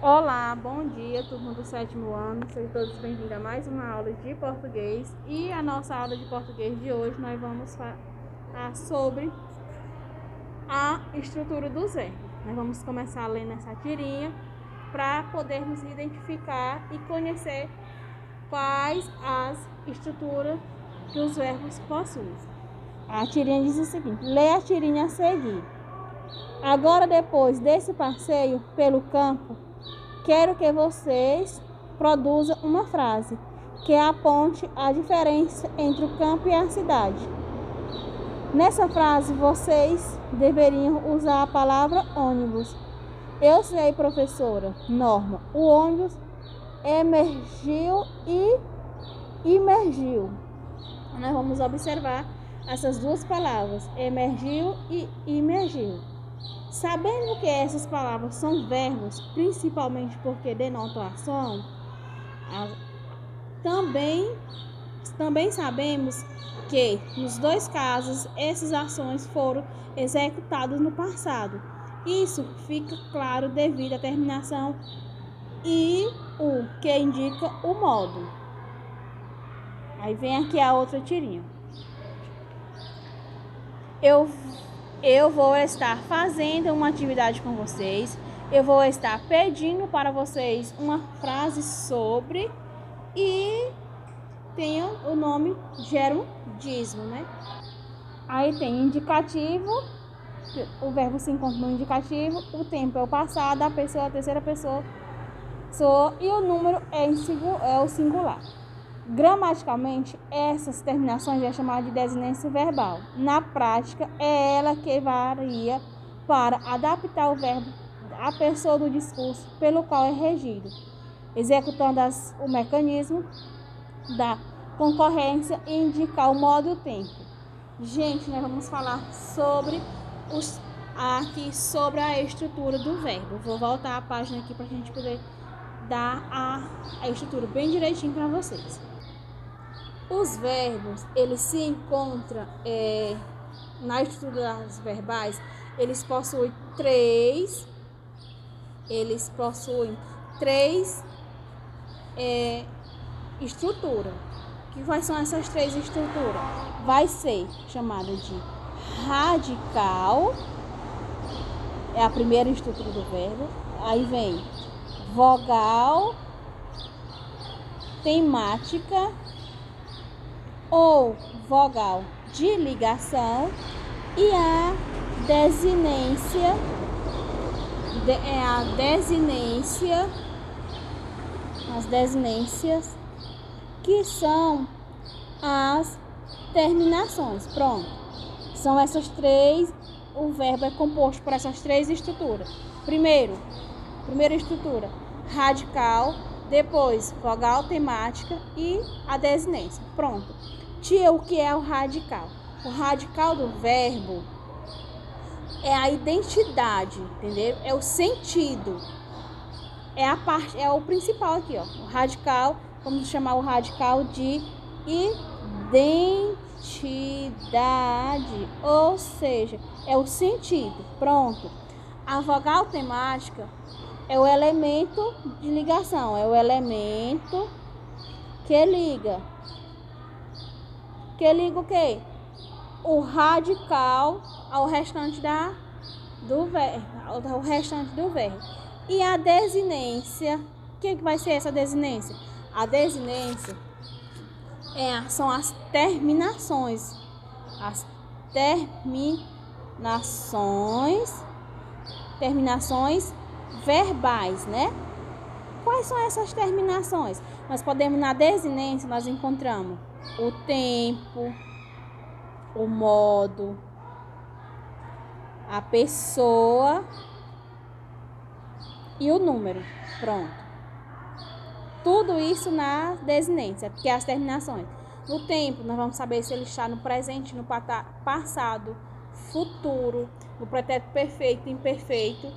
Olá, bom dia, turma do 7º ano. Sejam todos bem-vindos a mais uma aula de português. E a nossa aula de português de hoje nós vamos falar sobre a estrutura dos verbos. Nós vamos começar lendo essa tirinha para podermos identificar e conhecer quais as estruturas que os verbos possuem. A tirinha diz o seguinte: lê a tirinha a seguir. Agora, depois desse passeio pelo campo, quero que vocês produzam uma frase que aponte a diferença entre o campo e a cidade. Nessa frase, vocês deveriam usar a palavra ônibus. Eu sei, professora Norma. O ônibus emergiu e imergiu. Nós vamos observar essas duas palavras, emergiu e imergiu. Sabendo que essas palavras são verbos, principalmente porque denotam ação, também sabemos que, nos dois casos, essas ações foram executadas no passado. Isso fica claro devido à terminação e o que indica o modo. Aí vem aqui a outra tirinha. Eu vou estar fazendo uma atividade com vocês. Eu vou estar pedindo para vocês uma frase sobre e tem o nome gerundismo, né? Aí tem indicativo, o verbo se encontra no indicativo, o tempo é o passado, a pessoa é a terceira pessoa, e o número é o singular. Gramaticalmente, essas terminações é chamada de desinência verbal. Na prática, é ela que varia para adaptar o verbo à pessoa do discurso pelo qual é regido, executando o mecanismo da concorrência e indicar o modo e o tempo. Gente, nós vamos falar sobre a estrutura do verbo. Vou voltar a página aqui para a gente poder dar a estrutura bem direitinho para vocês. Os verbos, eles se encontram na estrutura das verbais, eles possuem três estruturas. Quais são essas três estruturas? Vai ser chamada de radical, é a primeira estrutura do verbo. Aí vem vogal, temática ou vogal de ligação e a desinência as desinências, que são as terminações. Pronto. São essas três, o verbo é composto por essas três estruturas. Primeira estrutura, radical, depois vogal, temática e a desinência. Pronto. Tia, o que é o radical? O radical do verbo é a identidade, entendeu? É o sentido. É o principal aqui, ó. O radical, vamos chamar o radical de identidade, ou seja, é o sentido. Pronto. A vogal temática é o elemento de ligação, é o elemento que liga. Que liga o quê? O radical ao restante do verbo. E a desinência, o que vai ser essa desinência? A desinência são as terminações. As terminações verbais, né? Quais são essas terminações? Na desinência, nós encontramos o tempo, o modo, a pessoa e o número. Pronto. Tudo isso na desinência, porque as terminações. No tempo, nós vamos saber se ele está no presente, no passado, futuro, no pretérito perfeito, imperfeito.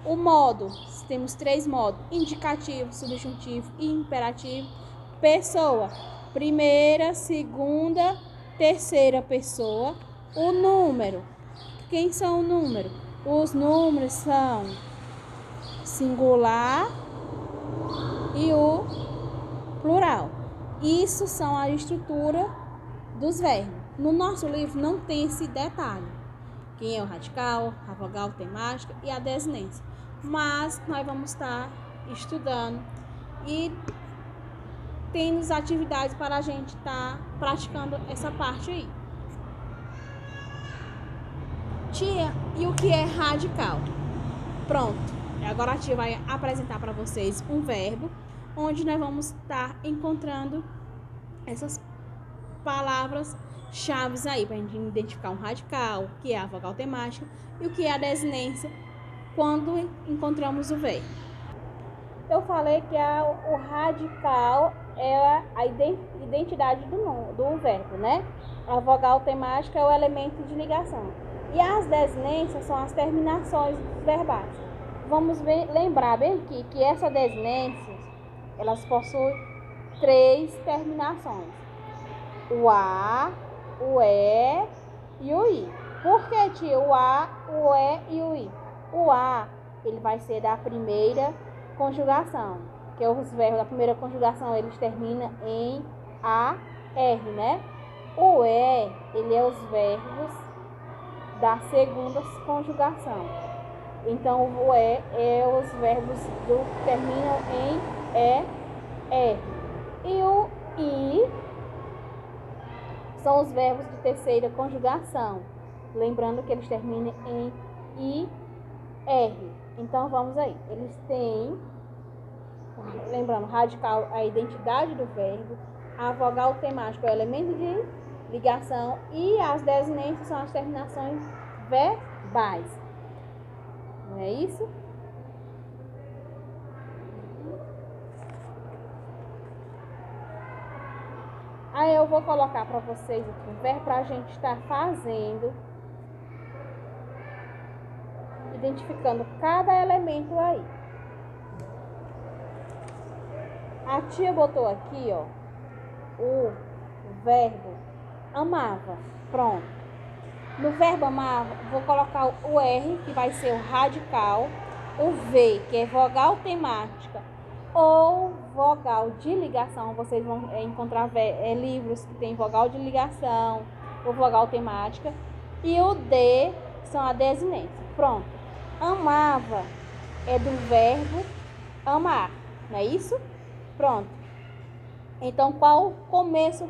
O modo, temos três modos: indicativo, subjuntivo e imperativo. Pessoa, primeira, segunda, terceira pessoa. O número, quem são o número? Os números são singular, e o plural. Isso são a estrutura dos verbos. No nosso livro não tem esse detalhe. Quem é o radical, a vogal temática e a desinência. Mas nós vamos estar estudando e tendo atividades para a gente estar praticando essa parte aí. Tia, e o que é radical? Pronto, agora a tia vai apresentar para vocês um verbo, onde nós vamos estar encontrando essas palavras chaves aí, para a gente identificar um radical, o que é a vogal temática e o que é a desinência, quando encontramos o verbo. Eu falei que o radical é a identidade do verbo, né? A vogal temática é o elemento de ligação. E as desinências são as terminações verbais. Vamos lembrar bem aqui que essas desinências, elas possuem 3 terminações. O A, o E e o I. Por que, tia? O A, o E e o I? O A, ele vai ser da primeira conjugação, que os verbos da primeira conjugação, eles terminam em AR, né? O E, ele é os verbos da segunda conjugação. Então, o E é os verbos que terminam em ER. E o I são os verbos de terceira conjugação. Lembrando que eles terminam em IR. Então, vamos aí. Eles têm, lembrando, radical a identidade do verbo, a vogal temática é o elemento de ligação e as desinências são as terminações verbais. Não é isso? Aí eu vou colocar para vocês aqui um verbo para a gente estar fazendo, identificando cada elemento aí. A tia botou aqui, ó, o verbo amava. Pronto. No verbo amava, vou colocar o R, que vai ser o radical, o V, que é vogal temática, ou vogal de ligação. Vocês vão encontrar livros que tem vogal de ligação ou vogal temática. E o D são a desinência. Pronto. Amava é do verbo amar, não é isso? Pronto. Então, qual o começo?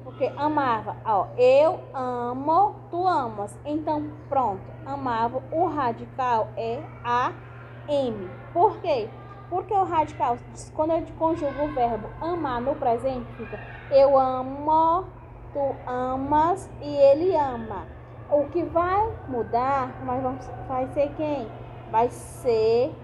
Porque amava, ó, eu amo, tu amas. Então, pronto. Amava, o radical é AM. Por quê? Porque o radical, quando a gente conjuga o verbo amar no presente, fica eu amo, tu amas e ele ama. O que vai mudar, vai ser quem? Vai ser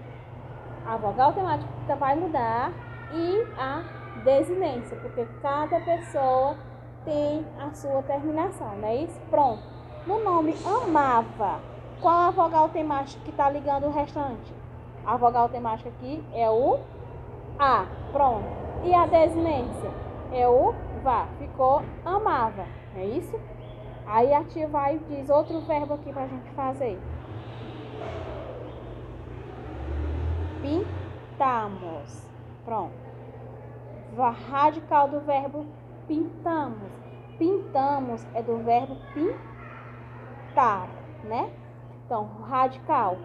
a vogal temática que vai mudar e a desinência, porque cada pessoa tem a sua terminação, não é isso? Pronto. No nome amava, qual a vogal temática que está ligando o restante? A vogal temática aqui é o A. Pronto. E a desinência é o vá. Ficou amava, não é isso? Aí a tia vai e diz outro verbo aqui pra gente fazer. Pintamos. Pronto. Radical do verbo pintamos. Pintamos é do verbo pintar, né? Então, radical,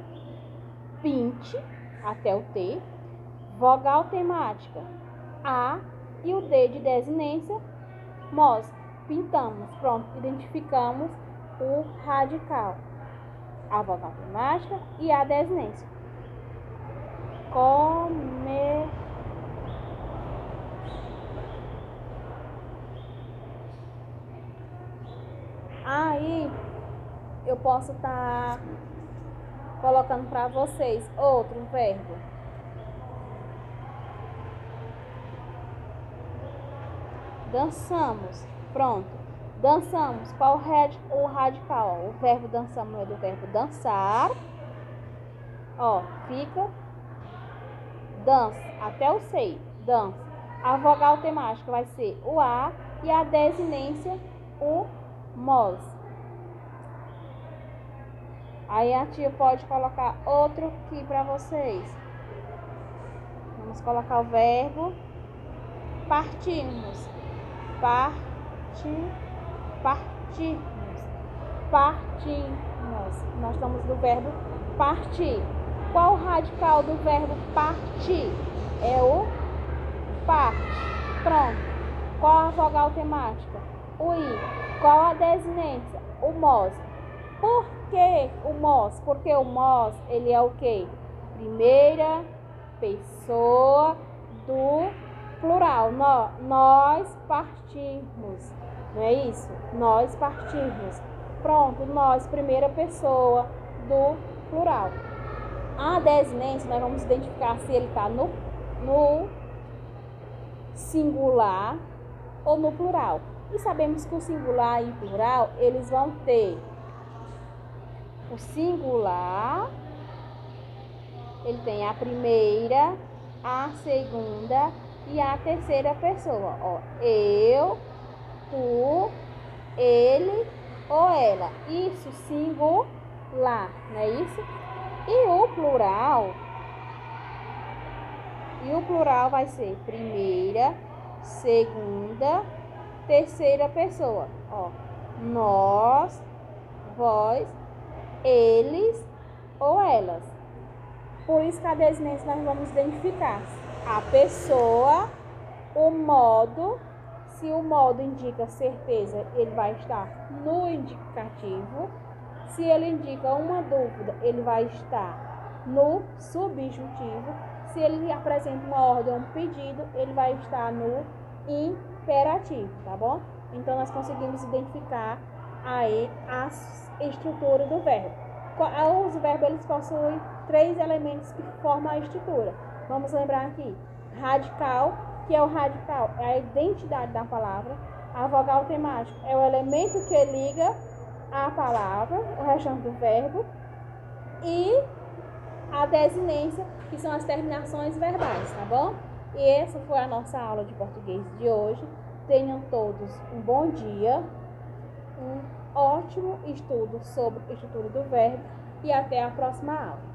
pinte, até o T. Vogal temática, A. E o D de desinência, nós pintamos. Pronto, identificamos o radical, a vogal temática e a desinência. Comer. Aí eu posso estar colocando para vocês outro verbo. Dançamos. Pronto. Dançamos. Qual o radical? O verbo dançamos é do verbo dançar. Ó, fica dança. Até o sei. Dança. A vogal temática vai ser o A e a desinência o mos. Aí a tia pode colocar outro aqui para vocês. Vamos vamos colocar o verbo partirmos. Partirmos. Nós estamos do verbo partir. Qual o radical do verbo partir? É o parte. Pronto. Qual a vogal temática? O I. Qual a desinência? O MOS. Por que o MOS? Porque o MOS, ele é o quê? Primeira pessoa do plural. Nós partimos. Não é isso? Nós partimos. Pronto, nós, primeira pessoa do plural. A desinência, nós vamos identificar se ele está no singular ou no plural. E sabemos que o singular e o plural, eles vão ter o singular, ele tem a primeira, a segunda e a terceira pessoa. Ó, eu, tu, ele ou ela. Isso, singular, não é isso? E o plural vai ser primeira, segunda, terceira pessoa. Ó, nós, vós, eles ou elas. Por isso que a desinência nós vamos identificar a pessoa, o modo. Se o modo indica certeza, ele vai estar no indicativo. Se ele indica uma dúvida, ele vai estar no subjuntivo. Se ele apresenta uma ordem ou um pedido, ele vai estar no imperativo, tá bom? Então, nós conseguimos identificar aí a estrutura do verbo. Os verbos, eles possuem 3 elementos que formam a estrutura. Vamos lembrar aqui. Radical, que é o radical, é a identidade da palavra. A vogal temática é o elemento que liga a palavra, o restante do verbo. E a desinência, que são as terminações verbais, tá bom? E essa foi a nossa aula de português de hoje. Tenham todos um bom dia, um ótimo estudo sobre a estrutura do verbo e até a próxima aula.